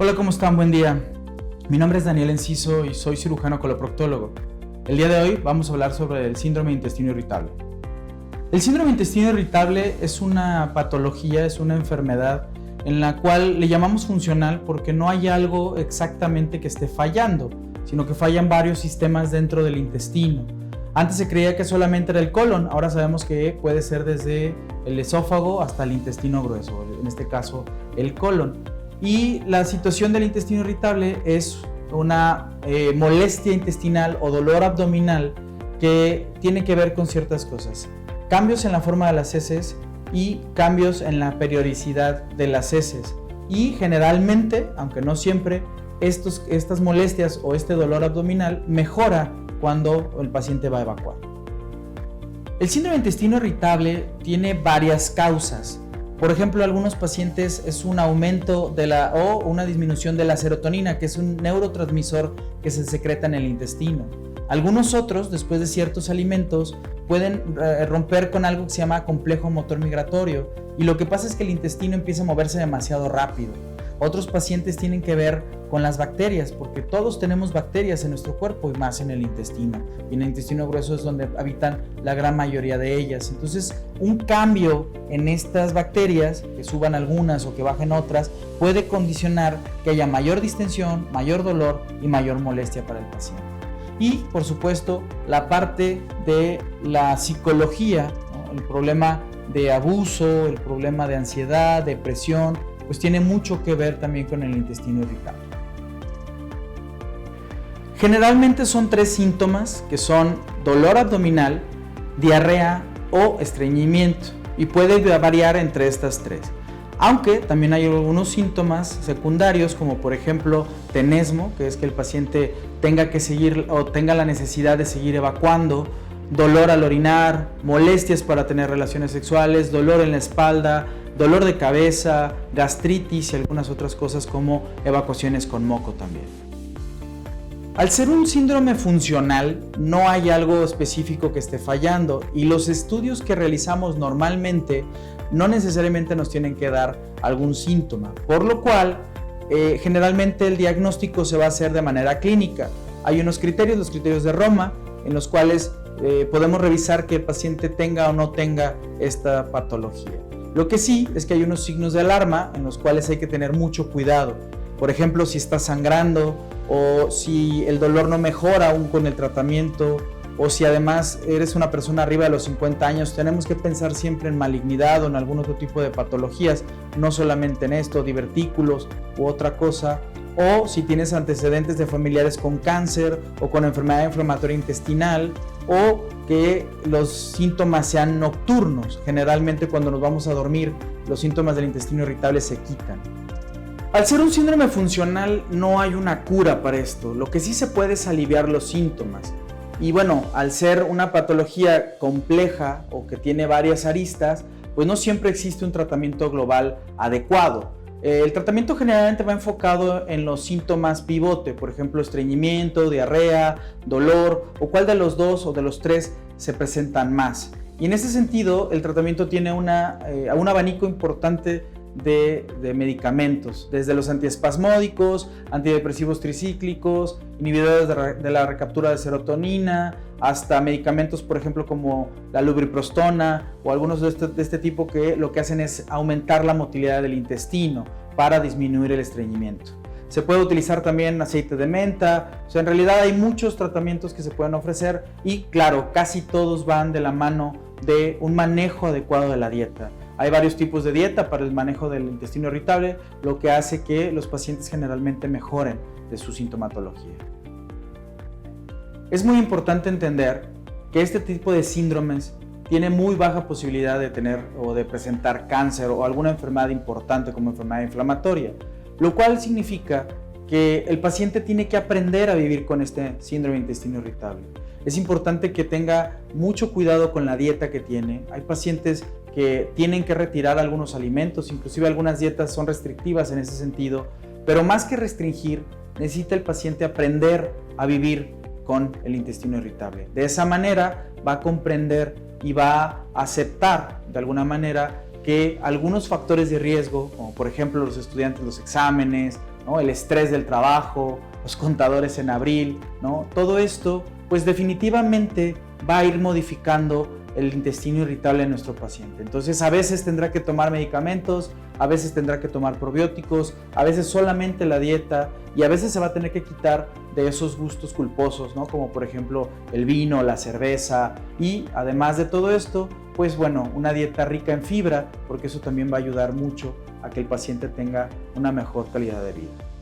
Hola, ¿cómo están? Buen día. Mi nombre es Daniel Enciso y soy cirujano coloproctólogo. El día de hoy vamos a hablar sobre el síndrome de intestino irritable. El síndrome de intestino irritable es una patología, es una enfermedad en la cual le llamamos funcional porque no hay algo exactamente que esté fallando, sino que fallan varios sistemas dentro del intestino. Antes se creía que solamente era el colon, ahora sabemos que puede ser desde el esófago hasta el intestino grueso, en este caso el colon. Y la situación del intestino irritable es una molestia intestinal o dolor abdominal que tiene que ver con ciertas cosas. Cambios en la forma de las heces y cambios en la periodicidad de las heces. Y generalmente, aunque no siempre, estas molestias o este dolor abdominal mejora cuando el paciente va a evacuar. El síndrome de intestino irritable tiene varias causas. Por ejemplo, algunos pacientes es un aumento o una disminución de la serotonina, que es un neurotransmisor que se secreta en el intestino. Algunos otros, después de ciertos alimentos, pueden romper con algo que se llama complejo motor migratorio, y lo que pasa es que el intestino empieza a moverse demasiado rápido. Otros pacientes tienen que ver con las bacterias, porque todos tenemos bacterias en nuestro cuerpo y más en el intestino. Y en el intestino grueso es donde habitan la gran mayoría de ellas. Entonces, un cambio en estas bacterias, que suban algunas o que bajen otras, puede condicionar que haya mayor distensión, mayor dolor y mayor molestia para el paciente. Y, por supuesto, la parte de la psicología, ¿no? El problema de abuso, el problema de ansiedad, depresión, pues tiene mucho que ver también con el intestino irritable. Generalmente son 3 síntomas que son dolor abdominal, diarrea o estreñimiento, y puede variar entre estas 3. Aunque también hay algunos síntomas secundarios, como por ejemplo tenesmo, que es que el paciente tenga que seguir o tenga la necesidad de seguir evacuando, dolor al orinar, molestias para tener relaciones sexuales, dolor en la espalda, dolor de cabeza, gastritis y algunas otras cosas como evacuaciones con moco también. Al ser un síndrome funcional, no hay algo específico que esté fallando, y los estudios que realizamos normalmente no necesariamente nos tienen que dar algún síntoma, por lo cual generalmente el diagnóstico se va a hacer de manera clínica. Hay unos criterios, los criterios de Roma, en los cuales podemos revisar que el paciente tenga o no tenga esta patología. Lo que sí es que hay unos signos de alarma en los cuales hay que tener mucho cuidado. Por ejemplo, si está sangrando, o si el dolor no mejora aún con el tratamiento, o si además eres una persona arriba de los 50 años, tenemos que pensar siempre en malignidad o en algún otro tipo de patologías, no solamente en esto, divertículos u otra cosa. O si tienes antecedentes de familiares con cáncer o con enfermedad inflamatoria intestinal, o que los síntomas sean nocturnos. Generalmente cuando nos vamos a dormir, los síntomas del intestino irritable se quitan. Al ser un síndrome funcional no hay una cura para esto, lo que sí se puede es aliviar los síntomas. Y bueno, al ser una patología compleja o que tiene varias aristas, pues no siempre existe un tratamiento global adecuado. El tratamiento generalmente va enfocado en los síntomas pivote, por ejemplo, estreñimiento, diarrea, dolor, o cuál de los 2 o de los 3 se presentan más. Y en ese sentido, el tratamiento tiene un abanico importante de medicamentos, desde los antiespasmódicos, antidepresivos tricíclicos, inhibidores de la recaptura de serotonina, hasta medicamentos, por ejemplo, como la lubiprostona o algunos de este tipo, que lo que hacen es aumentar la motilidad del intestino para disminuir el estreñimiento. Se puede utilizar también aceite de menta. O sea, en realidad hay muchos tratamientos que se pueden ofrecer, y claro, casi todos van de la mano de un manejo adecuado de la dieta. Hay varios tipos de dieta para el manejo del intestino irritable, lo que hace que los pacientes generalmente mejoren de su sintomatología. Es muy importante entender que este tipo de síndromes tiene muy baja posibilidad de tener o de presentar cáncer o alguna enfermedad importante como enfermedad inflamatoria, lo cual significa que el paciente tiene que aprender a vivir con este síndrome de intestino irritable. Es importante que tenga mucho cuidado con la dieta que tiene. Hay pacientes que tienen que retirar algunos alimentos, inclusive algunas dietas son restrictivas en ese sentido, pero más que restringir, necesita el paciente aprender a vivir con el intestino irritable. De esa manera va a comprender y va a aceptar de alguna manera que algunos factores de riesgo, como por ejemplo los estudiantes, los exámenes, ¿no? El estrés del trabajo, los contadores en abril, ¿no? Todo esto, pues definitivamente va a ir modificando el intestino irritable de nuestro paciente. Entonces, a veces tendrá que tomar medicamentos, a veces tendrá que tomar probióticos, a veces solamente la dieta, y a veces se va a tener que quitar de esos gustos culposos, ¿no? Como por ejemplo el vino, la cerveza, y además de todo esto, pues bueno, una dieta rica en fibra, porque eso también va a ayudar mucho a que el paciente tenga una mejor calidad de vida.